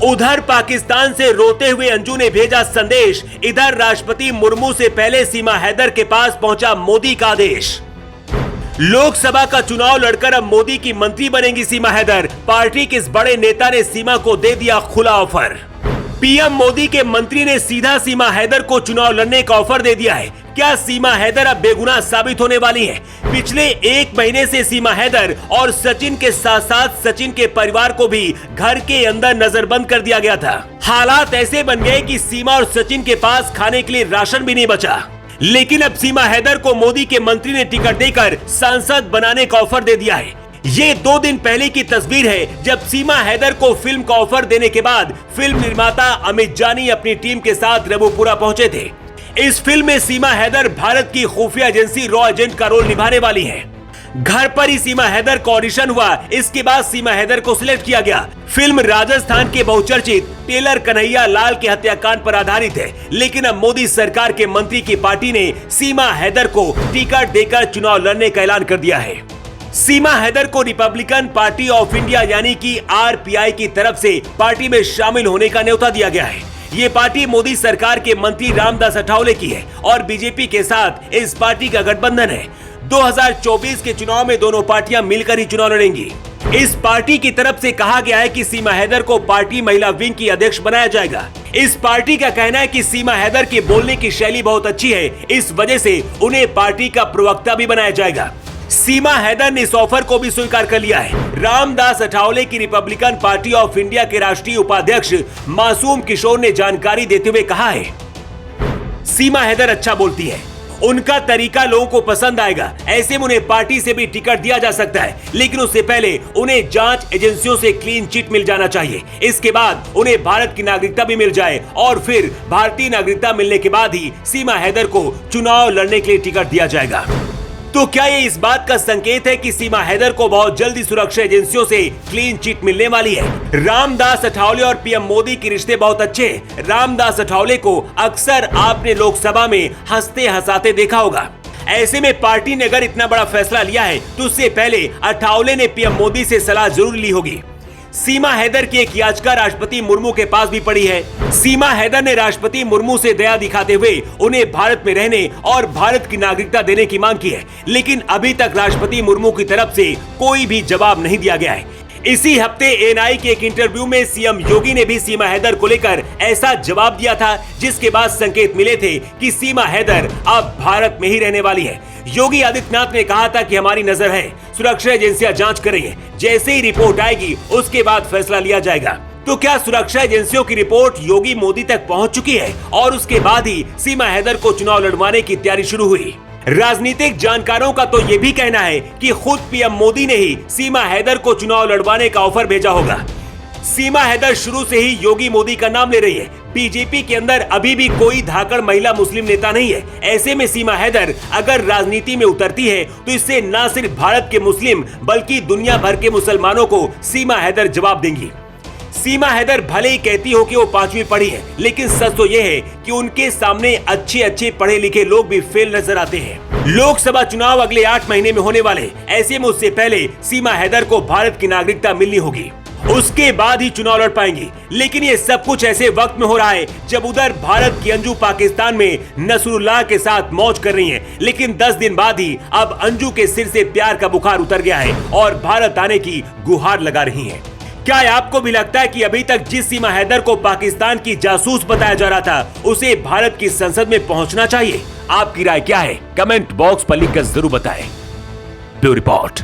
उधर पाकिस्तान से रोते हुए अंजू ने भेजा संदेश, इधर राष्ट्रपति मुर्मू से पहले सीमा हैदर के पास पहुंचा मोदी का आदेश। लोकसभा का चुनाव लड़कर अब मोदी की मंत्री बनेंगी सीमा हैदर। पार्टी के इस बड़े नेता ने सीमा को दे दिया खुला ऑफर। पीएम मोदी के मंत्री ने सीधा सीमा हैदर को चुनाव लड़ने का ऑफर दे दिया है। क्या सीमा हैदर अब बेगुनाह साबित होने वाली है? पिछले एक महीने से सीमा हैदर और सचिन के साथ साथ सचिन के परिवार को भी घर के अंदर नजरबंद कर दिया गया था। हालात ऐसे बन गए कि सीमा और सचिन के पास खाने के लिए राशन भी नहीं बचा। लेकिन अब सीमा हैदर को मोदी के मंत्री ने टिकट देकर सांसद बनाने का ऑफर दे दिया है। ये 2 दिन पहले की तस्वीर है जब सीमा हैदर को फिल्म का ऑफर देने के बाद फिल्म निर्माता अमित जानी अपनी टीम के साथ रबुपुरा पहुंचे थे। इस फिल्म में सीमा हैदर भारत की खुफिया एजेंसी रॉ एजेंट का रोल निभाने वाली हैं। घर पर ही सीमा हैदर का ऑडिशन हुआ। इसके बाद सीमा हैदर को सिलेक्ट किया गया। फिल्म राजस्थान के बहुचर्चित टेलर कन्हैया लाल के हत्याकांड पर आधारित है। लेकिन अब मोदी सरकार के मंत्री की पार्टी ने सीमा हैदर को टिकट देकर चुनाव लड़ने का ऐलान कर दिया है। सीमा हैदर को रिपब्लिकन पार्टी ऑफ इंडिया यानी कि आरपीआई की तरफ से पार्टी में शामिल होने का न्योता दिया गया है। ये पार्टी मोदी सरकार के मंत्री रामदास अठावले की है और बीजेपी के साथ इस पार्टी का गठबंधन है। 2024 के चुनाव में दोनों पार्टियां मिलकर ही चुनाव लड़ेंगी। इस पार्टी की तरफ से कहा गया है कि सीमा हैदर को पार्टी महिला विंग की अध्यक्ष बनाया जाएगा। इस पार्टी का कहना है कि सीमा हैदर की बोलने की शैली बहुत अच्छी है, इस वजह से उन्हें पार्टी का प्रवक्ता भी बनाया जाएगा। सीमा हैदर ने इस ऑफर को भी स्वीकार कर लिया है। रामदास अठावले की रिपब्लिकन पार्टी ऑफ इंडिया के राष्ट्रीय उपाध्यक्ष मासूम किशोर ने जानकारी देते हुए कहा है, सीमा हैदर अच्छा बोलती है, उनका तरीका लोगों को पसंद आएगा। ऐसे में उन्हें पार्टी से भी टिकट दिया जा सकता है, लेकिन उससे पहले उन्हें जांच एजेंसियों से क्लीन चिट मिल जाना चाहिए। इसके बाद उन्हें भारत की नागरिकता भी मिल जाए और फिर भारतीय नागरिकता मिलने के बाद ही सीमा हैदर को चुनाव लड़ने के लिए टिकट दिया जाएगा। तो क्या ये इस बात का संकेत है कि सीमा हैदर को बहुत जल्दी सुरक्षा एजेंसियों से क्लीन चिट मिलने वाली है? रामदास अठावले और पीएम मोदी के रिश्ते बहुत अच्छे हैं। रामदास अठावले को अक्सर आपने लोकसभा में हंसते हंसाते देखा होगा। ऐसे में पार्टी ने अगर इतना बड़ा फैसला लिया है तो उससे पहले अठावले ने पीएम मोदी से सलाह जरूर ली होगी। सीमा हैदर की एक याचिका राष्ट्रपति मुर्मू के पास भी पड़ी है। सीमा हैदर ने राष्ट्रपति मुर्मू से दया दिखाते हुए उन्हें भारत में रहने और भारत की नागरिकता देने की मांग की है, लेकिन अभी तक राष्ट्रपति मुर्मू की तरफ से कोई भी जवाब नहीं दिया गया है। इसी हफ्ते एएनआई के एक इंटरव्यू में सीएम योगी ने भी सीमा हैदर को लेकर ऐसा जवाब दिया था, जिसके बाद संकेत मिले थे कि सीमा हैदर अब भारत में ही रहने वाली है। योगी आदित्यनाथ ने कहा था कि हमारी नजर है, सुरक्षा एजेंसियां जांच करेंगे, जैसे ही रिपोर्ट आएगी उसके बाद फैसला लिया जाएगा। तो क्या सुरक्षा एजेंसियों की रिपोर्ट योगी मोदी तक पहुंच चुकी है और उसके बाद ही सीमा हैदर को चुनाव लड़वाने की तैयारी शुरू हुई? राजनीतिक जानकारों का तो ये भी कहना है कि खुद पीएम मोदी ने ही सीमा हैदर को चुनाव लड़वाने का ऑफर भेजा होगा। सीमा हैदर शुरू से ही योगी मोदी का नाम ले रही है। बीजेपी के अंदर अभी भी कोई धाकड़ महिला मुस्लिम नेता नहीं है। ऐसे में सीमा हैदर अगर राजनीति में उतरती है तो इससे न सिर्फ भारत के मुस्लिम बल्कि दुनिया भर के मुसलमानों को सीमा हैदर जवाब देंगी। सीमा हैदर भले ही कहती हो कि वो 5वीं पढ़ी है, लेकिन सच तो ये है कि उनके सामने अच्छे पढ़े लिखे लोग भी फेल नजर आते हैं। लोकसभा चुनाव अगले 8 महीने में होने वाले, ऐसे में उससे पहले सीमा हैदर को भारत की नागरिकता मिलनी होगी, उसके बाद ही चुनाव लड़ पाएंगी। लेकिन ये सब कुछ ऐसे वक्त में हो रहा है जब उधर भारत की अंजू पाकिस्तान में नसरुल्लाह के साथ मौज कर रही हैं, लेकिन 10 दिन बाद ही अब अंजू के सिर से प्यार का बुखार उतर गया है और भारत आने की गुहार लगा रही हैं। क्या आपको भी लगता है कि अभी तक जिस सीमा हैदर को पाकिस्तान की जासूस बताया जा रहा था, उसे भारत की संसद में पहुंचना चाहिए? आपकी राय क्या है? कमेंट बॉक्स पर लिखकर जरूर बताएं। Bureau report.